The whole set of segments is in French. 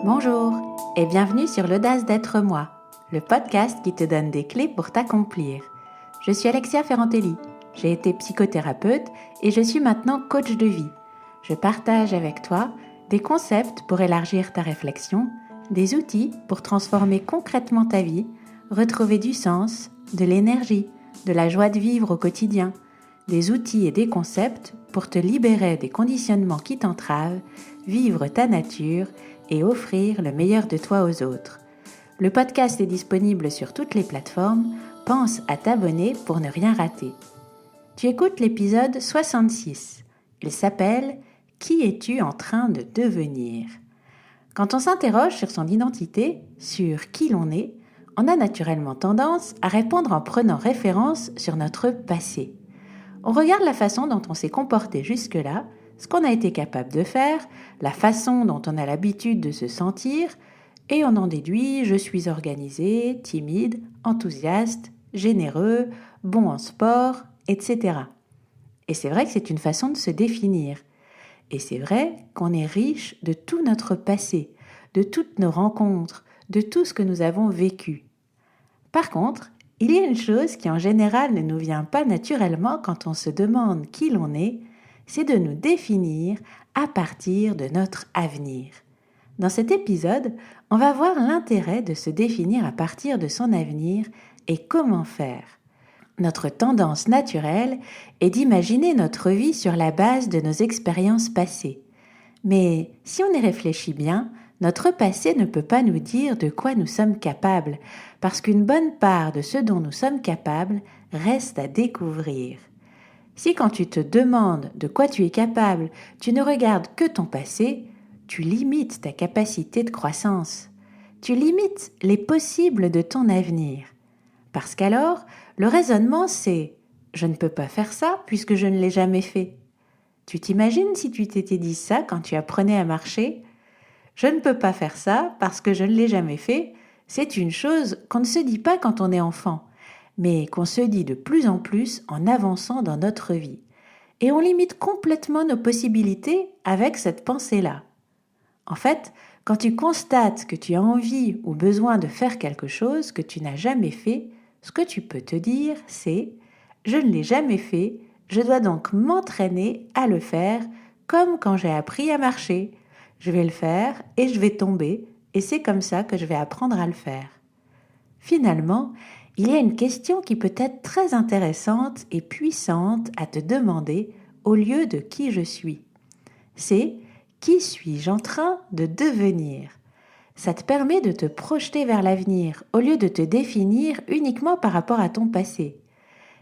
Bonjour et bienvenue sur l'Audace d'être moi, le podcast qui te donne des clés pour t'accomplir. Je suis Alexia Ferrantelli, j'ai été psychothérapeute et je suis maintenant coach de vie. Je partage avec toi des concepts pour élargir ta réflexion, des outils pour transformer concrètement ta vie, retrouver du sens, de l'énergie, de la joie de vivre au quotidien, des outils et des concepts pour te libérer des conditionnements qui t'entravent, vivre ta nature et offrir le meilleur de toi aux autres. Le podcast est disponible sur toutes les plateformes, pense à t'abonner pour ne rien rater. Tu écoutes l'épisode 66. Il s'appelle « Qui es-tu en train de devenir ?» Quand on s'interroge sur son identité, sur qui l'on est, on a naturellement tendance à répondre en prenant référence sur notre passé. On regarde la façon dont on s'est comporté jusque-là, ce qu'on a été capable de faire, la façon dont on a l'habitude de se sentir, et on en déduit « je suis organisé, timide, enthousiaste, généreux, bon en sport, etc. » Et c'est vrai que c'est une façon de se définir. Et c'est vrai qu'on est riche de tout notre passé, de toutes nos rencontres, de tout ce que nous avons vécu. Par contre, il y a une chose qui en général ne nous vient pas naturellement quand on se demande qui l'on est, c'est de nous définir à partir de notre avenir. Dans cet épisode, on va voir l'intérêt de se définir à partir de son avenir et comment faire. Notre tendance naturelle est d'imaginer notre vie sur la base de nos expériences passées. Mais si on y réfléchit bien, notre passé ne peut pas nous dire de quoi nous sommes capables, parce qu'une bonne part de ce dont nous sommes capables reste à découvrir. Si quand tu te demandes de quoi tu es capable, tu ne regardes que ton passé, tu limites ta capacité de croissance. Tu limites les possibles de ton avenir. Parce qu'alors, le raisonnement c'est « je ne peux pas faire ça puisque je ne l'ai jamais fait ». Tu t'imagines si tu t'étais dit ça quand tu apprenais à marcher ? Je ne peux pas faire ça parce que je ne l'ai jamais fait. C'est une chose qu'on ne se dit pas quand on est enfant, mais qu'on se dit de plus en plus en avançant dans notre vie. Et on limite complètement nos possibilités avec cette pensée-là. En fait, quand tu constates que tu as envie ou besoin de faire quelque chose que tu n'as jamais fait, ce que tu peux te dire, c'est « je ne l'ai jamais fait, je dois donc m'entraîner à le faire comme quand j'ai appris à marcher. Je vais le faire et je vais tomber et c'est comme ça que je vais apprendre à le faire. » Finalement, il y a une question qui peut être très intéressante et puissante à te demander au lieu de qui je suis. C'est « qui suis-je en train de devenir ?» Ça te permet de te projeter vers l'avenir au lieu de te définir uniquement par rapport à ton passé.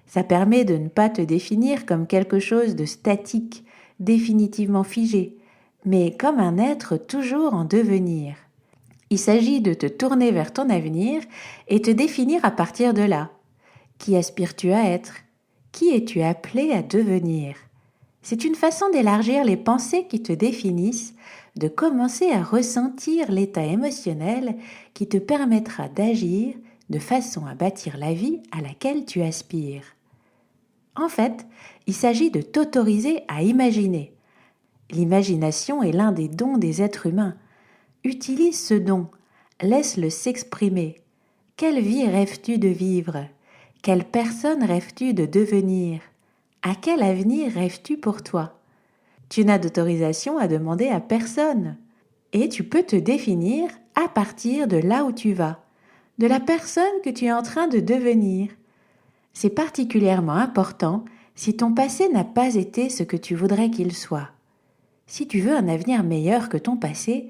Ça permet de ne pas te définir comme quelque chose de statique, définitivement figé, mais comme un être toujours en devenir. Il s'agit de te tourner vers ton avenir et te définir à partir de là. Qui aspires-tu à être ? Qui es-tu appelé à devenir ? C'est une façon d'élargir les pensées qui te définissent, de commencer à ressentir l'état émotionnel qui te permettra d'agir de façon à bâtir la vie à laquelle tu aspires. En fait, il s'agit de t'autoriser à imaginer. L'imagination est l'un des dons des êtres humains. Utilise ce don, laisse-le s'exprimer. Quelle vie rêves-tu de vivre ? Quelle personne rêves-tu de devenir ? À quel avenir rêves-tu pour toi ? Tu n'as d'autorisation à demander à personne. Et tu peux te définir à partir de là où tu vas, de la personne que tu es en train de devenir. C'est particulièrement important si ton passé n'a pas été ce que tu voudrais qu'il soit. Si tu veux un avenir meilleur que ton passé,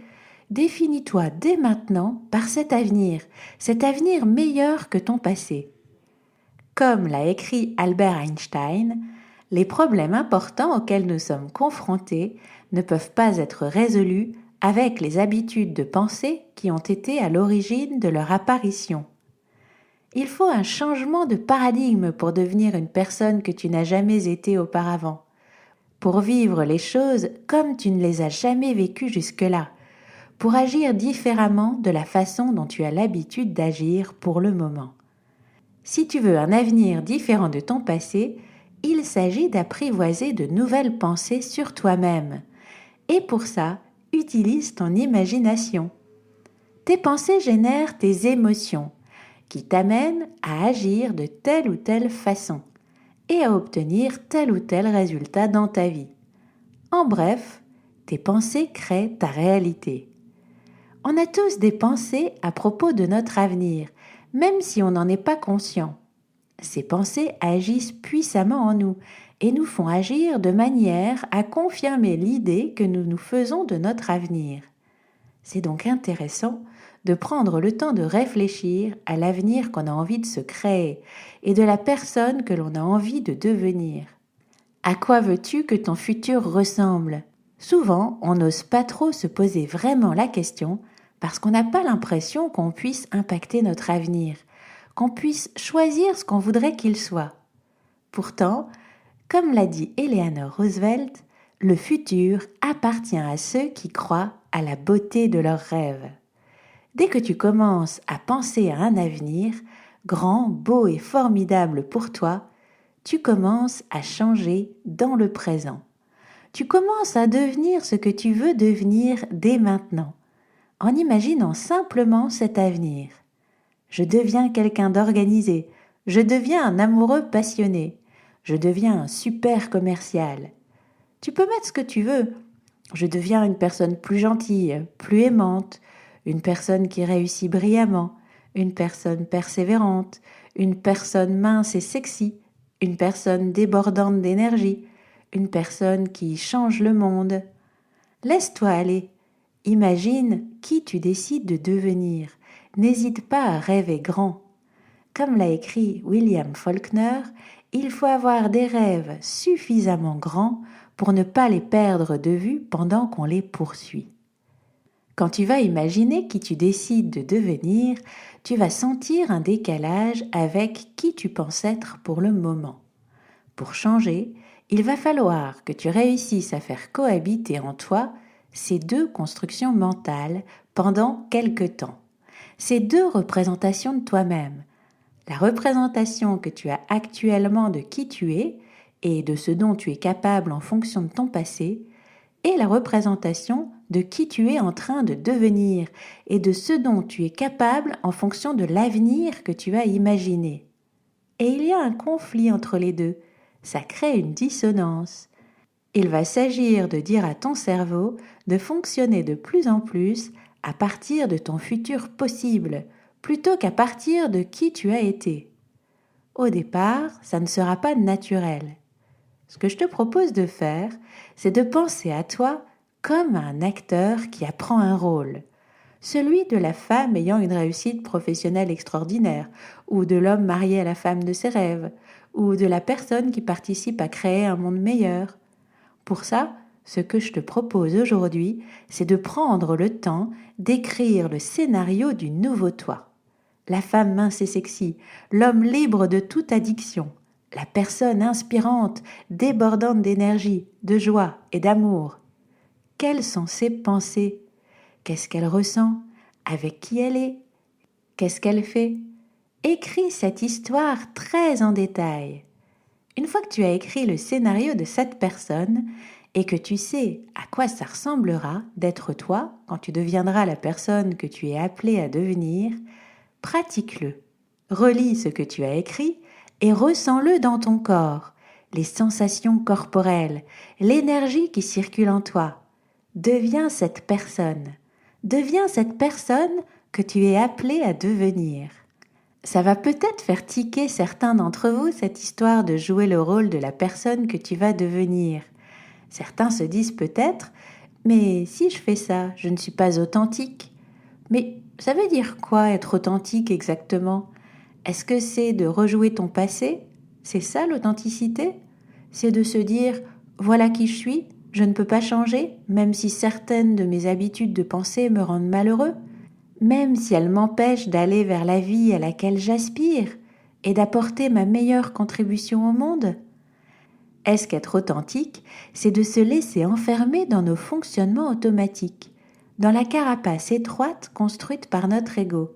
définis-toi dès maintenant par cet avenir meilleur que ton passé. Comme l'a écrit Albert Einstein, les problèmes importants auxquels nous sommes confrontés ne peuvent pas être résolus avec les habitudes de pensée qui ont été à l'origine de leur apparition. Il faut un changement de paradigme pour devenir une personne que tu n'as jamais été auparavant, pour vivre les choses comme tu ne les as jamais vécues jusque-là, pour agir différemment de la façon dont tu as l'habitude d'agir pour le moment. Si tu veux un avenir différent de ton passé, il s'agit d'apprivoiser de nouvelles pensées sur toi-même. Et pour ça, utilise ton imagination. Tes pensées génèrent tes émotions qui t'amènent à agir de telle ou telle façon et à obtenir tel ou tel résultat dans ta vie. En bref, tes pensées créent ta réalité. On a tous des pensées à propos de notre avenir, même si on n'en est pas conscient. Ces pensées agissent puissamment en nous et nous font agir de manière à confirmer l'idée que nous nous faisons de notre avenir. C'est donc intéressant de prendre le temps de réfléchir à l'avenir qu'on a envie de se créer et de la personne que l'on a envie de devenir. À quoi veux-tu que ton futur ressemble ? Souvent, on n'ose pas trop se poser vraiment la question parce qu'on n'a pas l'impression qu'on puisse impacter notre avenir, qu'on puisse choisir ce qu'on voudrait qu'il soit. Pourtant, comme l'a dit Eleanor Roosevelt, le futur appartient à ceux qui croient à la beauté de leurs rêves. Dès que tu commences à penser à un avenir, grand, beau et formidable pour toi, tu commences à changer dans le présent. Tu commences à devenir ce que tu veux devenir dès maintenant, en imaginant simplement cet avenir. Je deviens quelqu'un d'organisé, je deviens un amoureux passionné, je deviens un super commercial. Tu peux mettre ce que tu veux. Je deviens une personne plus gentille, plus aimante, une personne qui réussit brillamment, une personne persévérante, une personne mince et sexy, une personne débordante d'énergie, une personne qui change le monde. Laisse-toi aller. Imagine qui tu décides de devenir. N'hésite pas à rêver grand. Comme l'a écrit William Faulkner, il faut avoir des rêves suffisamment grands pour ne pas les perdre de vue pendant qu'on les poursuit. Quand tu vas imaginer qui tu décides de devenir, tu vas sentir un décalage avec qui tu penses être pour le moment. Pour changer, il va falloir que tu réussisses à faire cohabiter en toi ces deux constructions mentales pendant quelque temps. Ces deux représentations de toi-même. La représentation que tu as actuellement de qui tu es et de ce dont tu es capable en fonction de ton passé, et la représentation de qui tu es en train de devenir et de ce dont tu es capable en fonction de l'avenir que tu as imaginé. Et il y a un conflit entre les deux, ça crée une dissonance. Il va s'agir de dire à ton cerveau de fonctionner de plus en plus à partir de ton futur possible, plutôt qu'à partir de qui tu as été. Au départ, ça ne sera pas naturel. Ce que je te propose de faire, c'est de penser à toi comme un acteur qui apprend un rôle, celui de la femme ayant une réussite professionnelle extraordinaire, ou de l'homme marié à la femme de ses rêves, ou de la personne qui participe à créer un monde meilleur. Pour ça, ce que je te propose aujourd'hui, c'est de prendre le temps d'écrire le scénario du nouveau toi. La femme mince et sexy, l'homme libre de toute addiction, la personne inspirante, débordante d'énergie, de joie et d'amour. Quelles sont ses pensées ? Qu'est-ce qu'elle ressent ? Avec qui elle est ? Qu'est-ce qu'elle fait ? Écris cette histoire très en détail. Une fois que tu as écrit le scénario de cette personne et que tu sais à quoi ça ressemblera d'être toi quand tu deviendras la personne que tu es appelé à devenir, pratique-le. Relis ce que tu as écrit et ressens-le dans ton corps, les sensations corporelles, l'énergie qui circule en toi. Deviens cette personne. Deviens cette personne que tu es appelé à devenir. Ça va peut-être faire tiquer certains d'entre vous, cette histoire de jouer le rôle de la personne que tu vas devenir. Certains se disent peut-être « Mais si je fais ça, je ne suis pas authentique. » Mais ça veut dire quoi être authentique exactement ? Est-ce que c'est de rejouer ton passé ? C'est ça l'authenticité ? C'est de se dire « Voilà qui je suis, je ne peux pas changer, même si certaines de mes habitudes de pensée me rendent malheureux ?» même si elle m'empêche d'aller vers la vie à laquelle j'aspire et d'apporter ma meilleure contribution au monde ? Est-ce qu'être authentique, c'est de se laisser enfermer dans nos fonctionnements automatiques, dans la carapace étroite construite par notre ego ?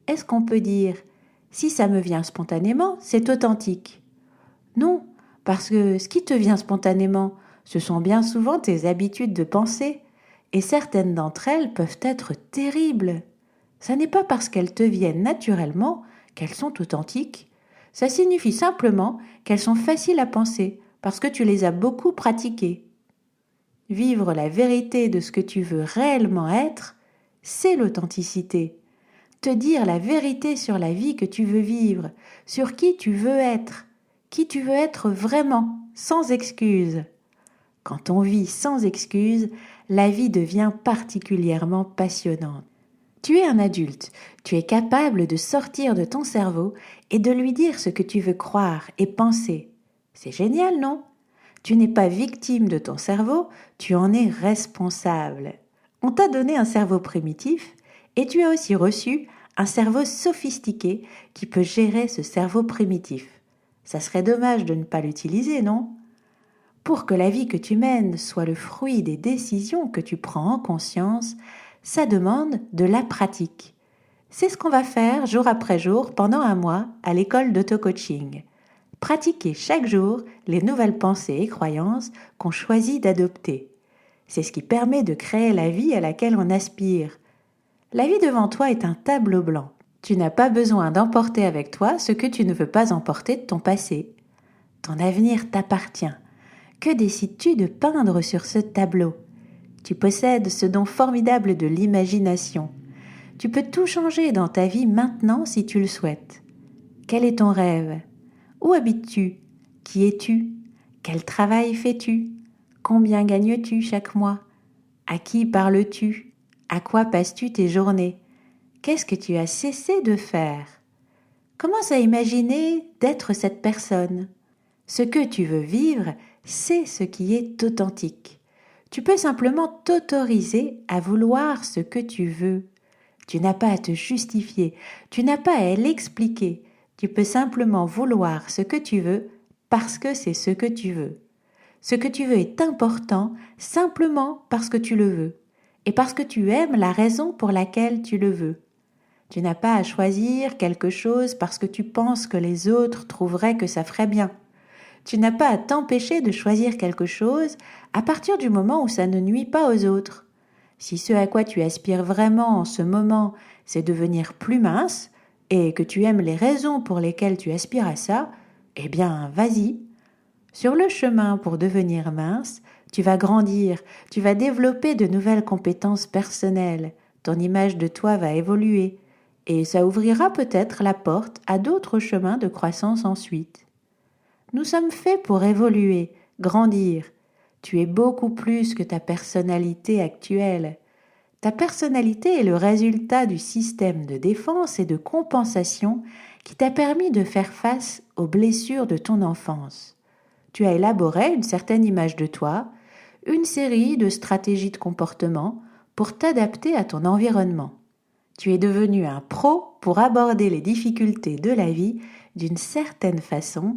Est-ce qu'on peut dire « si ça me vient spontanément, c'est authentique » ? Non, parce que ce qui te vient spontanément, ce sont bien souvent tes habitudes de pensée, et certaines d'entre elles peuvent être terribles. Ça n'est pas parce qu'elles te viennent naturellement qu'elles sont authentiques. Ça signifie simplement qu'elles sont faciles à penser parce que tu les as beaucoup pratiquées. Vivre la vérité de ce que tu veux réellement être, c'est l'authenticité. Te dire la vérité sur la vie que tu veux vivre, sur qui tu veux être vraiment, sans excuses. Quand on vit sans excuses, la vie devient particulièrement passionnante. Tu es un adulte, tu es capable de sortir de ton cerveau et de lui dire ce que tu veux croire et penser. C'est génial, non ? Tu n'es pas victime de ton cerveau, tu en es responsable. On t'a donné un cerveau primitif et tu as aussi reçu un cerveau sophistiqué qui peut gérer ce cerveau primitif. Ça serait dommage de ne pas l'utiliser, non ? Pour que la vie que tu mènes soit le fruit des décisions que tu prends en conscience, ça demande de la pratique. C'est ce qu'on va faire jour après jour pendant un mois à l'école d'auto-coaching. Pratiquer chaque jour les nouvelles pensées et croyances qu'on choisit d'adopter. C'est ce qui permet de créer la vie à laquelle on aspire. La vie devant toi est un tableau blanc. Tu n'as pas besoin d'emporter avec toi ce que tu ne veux pas emporter de ton passé. Ton avenir t'appartient. Que décides-tu de peindre sur ce tableau ? Tu possèdes ce don formidable de l'imagination. Tu peux tout changer dans ta vie maintenant si tu le souhaites. Quel est ton rêve ? Où habites-tu ? Qui es-tu ? Quel travail fais-tu ? Combien gagnes-tu chaque mois ? À qui parles-tu ? À quoi passes-tu tes journées ? Qu'est-ce que tu as cessé de faire ? Commence à imaginer d'être cette personne. Ce que tu veux vivre, c'est ce qui est authentique. Tu peux simplement t'autoriser à vouloir ce que tu veux. Tu n'as pas à te justifier, tu n'as pas à l'expliquer. Tu peux simplement vouloir ce que tu veux parce que c'est ce que tu veux. Ce que tu veux est important simplement parce que tu le veux et parce que tu aimes la raison pour laquelle tu le veux. Tu n'as pas à choisir quelque chose parce que tu penses que les autres trouveraient que ça ferait bien. Tu n'as pas à t'empêcher de choisir quelque chose à partir du moment où ça ne nuit pas aux autres. Si ce à quoi tu aspires vraiment en ce moment, c'est devenir plus mince, et que tu aimes les raisons pour lesquelles tu aspires à ça, eh bien, vas-y. Sur le chemin pour devenir mince, tu vas grandir, tu vas développer de nouvelles compétences personnelles, ton image de toi va évoluer, et ça ouvrira peut-être la porte à d'autres chemins de croissance ensuite. Nous sommes faits pour évoluer, grandir. Tu es beaucoup plus que ta personnalité actuelle. Ta personnalité est le résultat du système de défense et de compensation qui t'a permis de faire face aux blessures de ton enfance. Tu as élaboré une certaine image de toi, une série de stratégies de comportement pour t'adapter à ton environnement. Tu es devenu un pro pour aborder les difficultés de la vie d'une certaine façon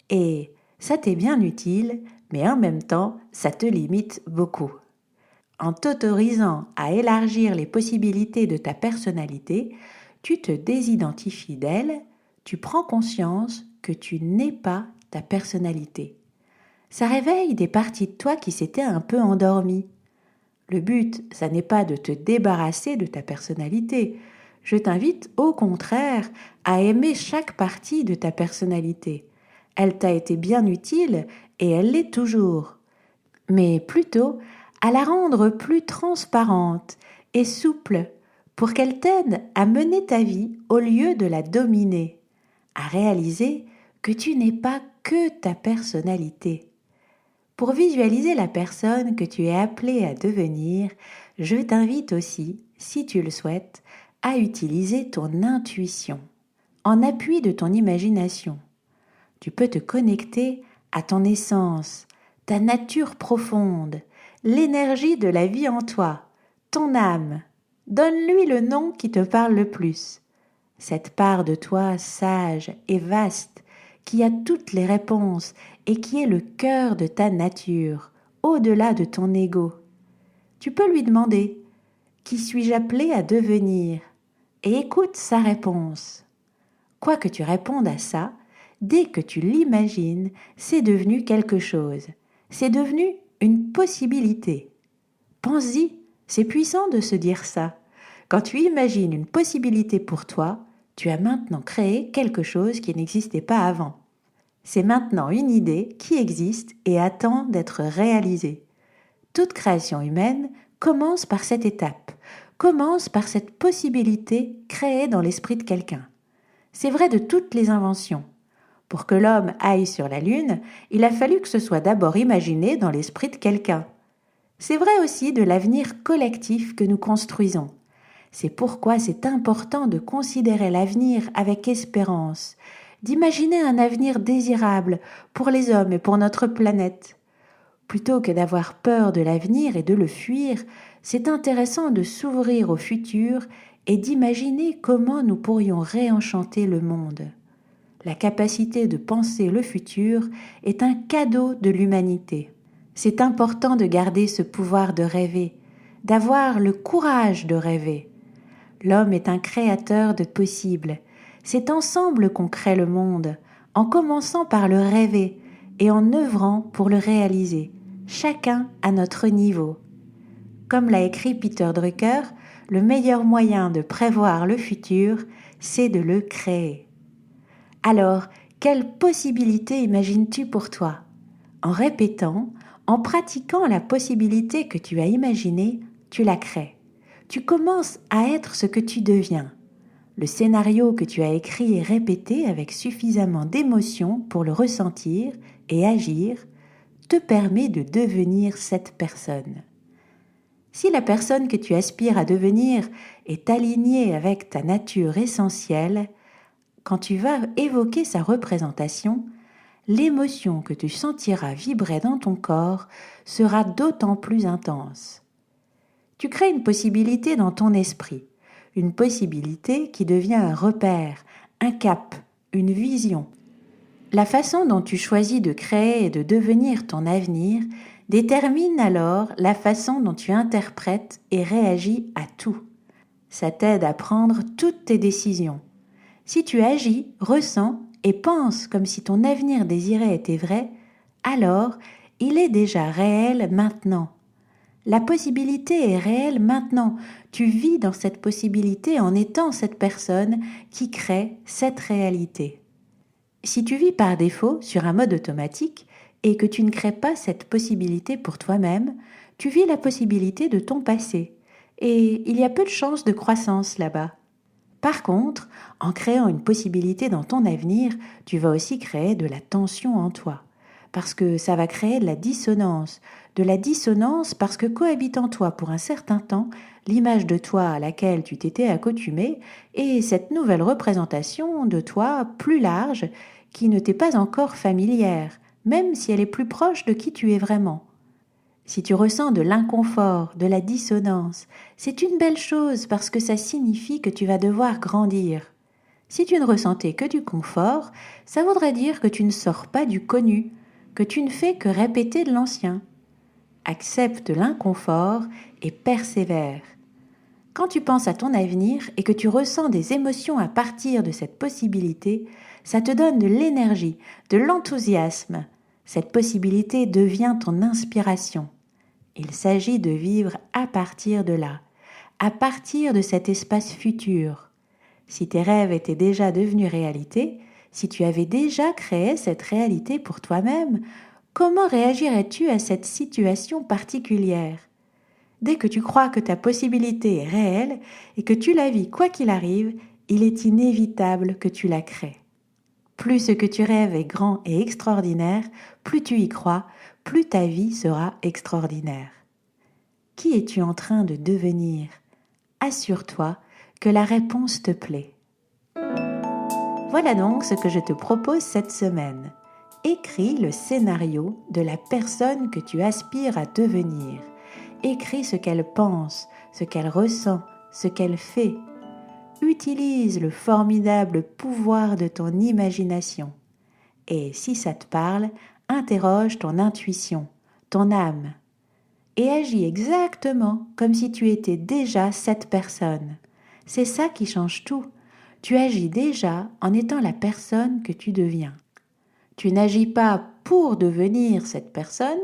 et ça t'est bien utile, mais en même temps, ça te limite beaucoup. En t'autorisant à élargir les possibilités de ta personnalité, tu te désidentifies d'elle, tu prends conscience que tu n'es pas ta personnalité. Ça réveille des parties de toi qui s'étaient un peu endormies. Le but, ça n'est pas de te débarrasser de ta personnalité. Je t'invite au contraire à aimer chaque partie de ta personnalité. Elle t'a été bien utile et elle l'est toujours. Mais plutôt à la rendre plus transparente et souple pour qu'elle t'aide à mener ta vie au lieu de la dominer, à réaliser que tu n'es pas que ta personnalité. Pour visualiser la personne que tu es appelé à devenir, je t'invite aussi, si tu le souhaites, à utiliser ton intuition, en appui de ton imagination. Tu peux te connecter à ton essence, ta nature profonde, l'énergie de la vie en toi, ton âme. Donne-lui le nom qui te parle le plus. Cette part de toi sage et vaste, qui a toutes les réponses et qui est le cœur de ta nature, au-delà de ton ego. Tu peux lui demander « Qui suis-je appelé à devenir ?» et écoute sa réponse. Quoi que tu répondes à ça, dès que tu l'imagines, c'est devenu quelque chose. C'est devenu une possibilité. Pense-y, c'est puissant de se dire ça. Quand tu imagines une possibilité pour toi, tu as maintenant créé quelque chose qui n'existait pas avant. C'est maintenant une idée qui existe et attend d'être réalisée. Toute création humaine commence par cette étape, commence par cette possibilité créée dans l'esprit de quelqu'un. C'est vrai de toutes les inventions. Pour que l'homme aille sur la Lune, il a fallu que ce soit d'abord imaginé dans l'esprit de quelqu'un. C'est vrai aussi de l'avenir collectif que nous construisons. C'est pourquoi c'est important de considérer l'avenir avec espérance, d'imaginer un avenir désirable pour les hommes et pour notre planète. Plutôt que d'avoir peur de l'avenir et de le fuir, c'est intéressant de s'ouvrir au futur et d'imaginer comment nous pourrions réenchanter le monde. La capacité de penser le futur est un cadeau de l'humanité. C'est important de garder ce pouvoir de rêver, d'avoir le courage de rêver. L'homme est un créateur de possibles. C'est ensemble qu'on crée le monde, en commençant par le rêver et en œuvrant pour le réaliser, chacun à notre niveau. Comme l'a écrit Peter Drucker, le meilleur moyen de prévoir le futur, c'est de le créer. Alors, quelle possibilité imagines-tu pour toi ? En répétant, en pratiquant la possibilité que tu as imaginée, tu la crées. Tu commences à être ce que tu deviens. Le scénario que tu as écrit et répété avec suffisamment d'émotion pour le ressentir et agir te permet de devenir cette personne. Si la personne que tu aspires à devenir est alignée avec ta nature essentielle, quand tu vas évoquer sa représentation, l'émotion que tu sentiras vibrer dans ton corps sera d'autant plus intense. Tu crées une possibilité dans ton esprit, une possibilité qui devient un repère, un cap, une vision. La façon dont tu choisis de créer et de devenir ton avenir détermine alors la façon dont tu interprètes et réagis à tout. Ça t'aide à prendre toutes tes décisions. Si tu agis, ressens et penses comme si ton avenir désiré était vrai, alors il est déjà réel maintenant. La possibilité est réelle maintenant. Tu vis dans cette possibilité en étant cette personne qui crée cette réalité. Si tu vis par défaut sur un mode automatique et que tu ne crées pas cette possibilité pour toi-même, tu vis la possibilité de ton passé. Et il y a peu de chances de croissance là-bas. Par contre, en créant une possibilité dans ton avenir, tu vas aussi créer de la tension en toi. Parce que ça va créer de la dissonance. De la dissonance parce que cohabite en toi pour un certain temps l'image de toi à laquelle tu t'étais accoutumé et cette nouvelle représentation de toi plus large qui ne t'est pas encore familière, même si elle est plus proche de qui tu es vraiment. Si tu ressens de l'inconfort, de la dissonance, c'est une belle chose parce que ça signifie que tu vas devoir grandir. Si tu ne ressentais que du confort, ça voudrait dire que tu ne sors pas du connu, que tu ne fais que répéter de l'ancien. Accepte l'inconfort et persévère. Quand tu penses à ton avenir et que tu ressens des émotions à partir de cette possibilité, ça te donne de l'énergie, de l'enthousiasme. Cette possibilité devient ton inspiration. Il s'agit de vivre à partir de là, à partir de cet espace futur. Si tes rêves étaient déjà devenus réalité, si tu avais déjà créé cette réalité pour toi-même, comment réagirais-tu à cette situation particulière ? Dès que tu crois que ta possibilité est réelle et que tu la vis quoi qu'il arrive, il est inévitable que tu la crées. Plus ce que tu rêves est grand et extraordinaire, plus tu y crois, plus ta vie sera extraordinaire. Qui es-tu en train de devenir ? Assure-toi que la réponse te plaît. Voilà donc ce que je te propose cette semaine. Écris le scénario de la personne que tu aspires à devenir. Écris ce qu'elle pense, ce qu'elle ressent, ce qu'elle fait. Utilise le formidable pouvoir de ton imagination. Et si ça te parle, interroge ton intuition, ton âme. Et agis exactement comme si tu étais déjà cette personne. C'est ça qui change tout. Tu agis déjà en étant la personne que tu deviens. Tu n'agis pas pour devenir cette personne,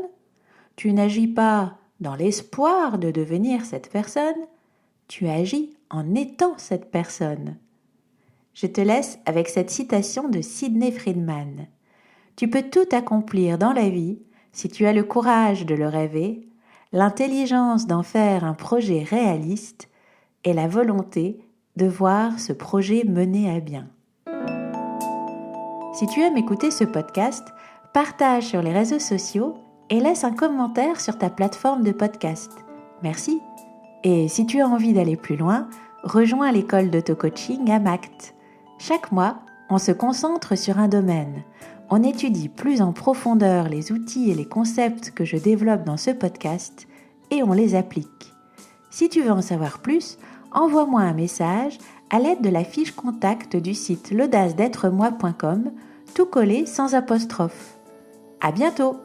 tu n'agis pas dans l'espoir de devenir cette personne, tu agis en étant cette personne. Je te laisse avec cette citation de Sidney Friedman. Tu peux tout accomplir dans la vie si tu as le courage de le rêver, l'intelligence d'en faire un projet réaliste et la volonté de voir ce projet mené à bien. Si tu aimes écouter ce podcast, partage sur les réseaux sociaux et laisse un commentaire sur ta plateforme de podcast. Merci. Et si tu as envie d'aller plus loin, rejoins l'école d'auto-coaching AMACT. Chaque mois, on se concentre sur un domaine. On étudie plus en profondeur les outils et les concepts que je développe dans ce podcast et on les applique. Si tu veux en savoir plus, envoie-moi un message à l'aide de la fiche contact du site l'audace-d'être-moi.com, tout collé sans apostrophe. À bientôt!